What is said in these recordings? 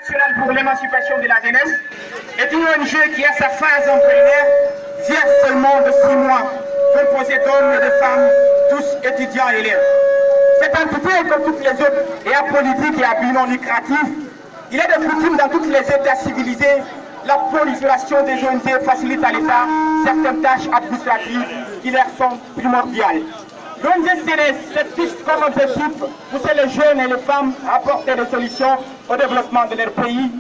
nationale pour l'émancipation de la jeunesse est une ONG qui a sa phase embryonnaire vient seulement de 6 mois, composée d'hommes et de femmes, tous étudiants et élèves. Cette entité, comme toutes les autres, est apolitique et à but non lucratif. Il est de coutume dans tous les États civilisés, la prolifération des ONG facilite à l'État certaines tâches administratives qui leur sont primordiales. L'ONG CNS se fixe comme objectif pousser les jeunes et les femmes à apporter des solutions au développement de leur pays.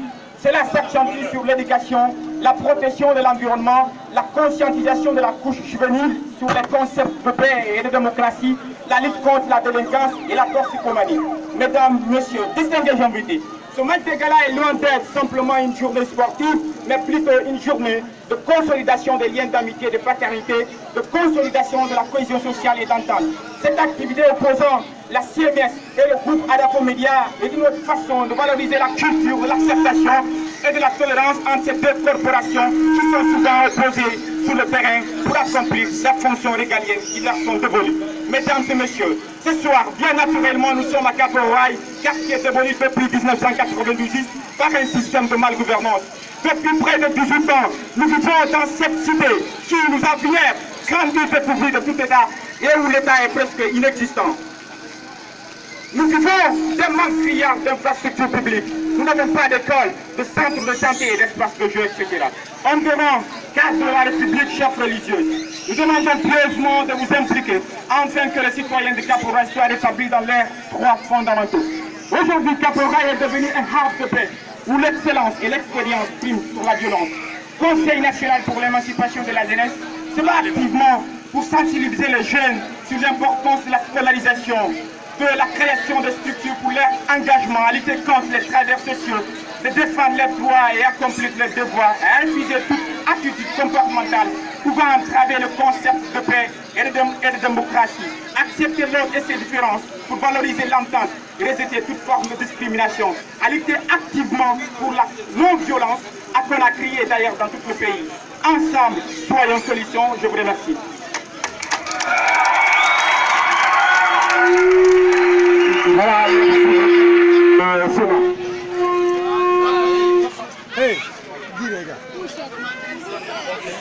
Cela s'accentue sur l'éducation, la protection de l'environnement, la conscientisation de la couche juvénile sur les concepts de paix et de démocratie, la lutte contre la délinquance et la toxicomanie. Mesdames, Messieurs, distingués invités, ce match de gala est loin d'être simplement une journée sportive, mais plutôt une journée de consolidation des liens d'amitié et de fraternité, de consolidation de la cohésion sociale et d'entente. Cette activité opposant la CMS et le groupe Adapo Média est une autre façon de valoriser la culture de l'acceptation et de la tolérance entre ces deux corporations qui sont souvent opposées sur le terrain pour accomplir leurs fonctions régaliennes qui leur sont dévolues. Mesdames et messieurs, ce soir, bien naturellement, nous sommes à Cap-Roaille, quartier dévolu depuis 1998 par un système de malgouvernance. Depuis près de 18 ans, nous vivons dans cette cité qui nous a bien grandi dépourvue de tout État et où l'État est presque inexistant. Nous vivons des manques criards d'infrastructures publiques. Nous n'avons pas d'école, de centre de santé et d'espace de jeu, etc. Environ 4 de la République, chef religieuse. Nous demandons pieusement de vous impliquer afin que les citoyens de Cap-Roaille soient rétablis dans leurs droits fondamentaux. Aujourd'hui, Cap-Roaille est devenu un havre de paix où l'excellence et l'expérience priment sur la violence. Conseil national pour l'émancipation de la jeunesse se bat activement pour sensibiliser les jeunes sur l'importance de la scolarisation, de la création de structures pour leur engagement à lutter contre les travers sociaux, de défendre leurs droits et accomplir leurs devoirs, à infuser toute attitude comportementale pouvant entraver le concept de paix et de démocratie, accepter l'autre et ses différences pour valoriser l'entente et rejeter toute forme de discrimination, à lutter activement pour la non-violence à Conakry et d'ailleurs dans tout le pays. Ensemble, soyons solutions. Je vous remercie.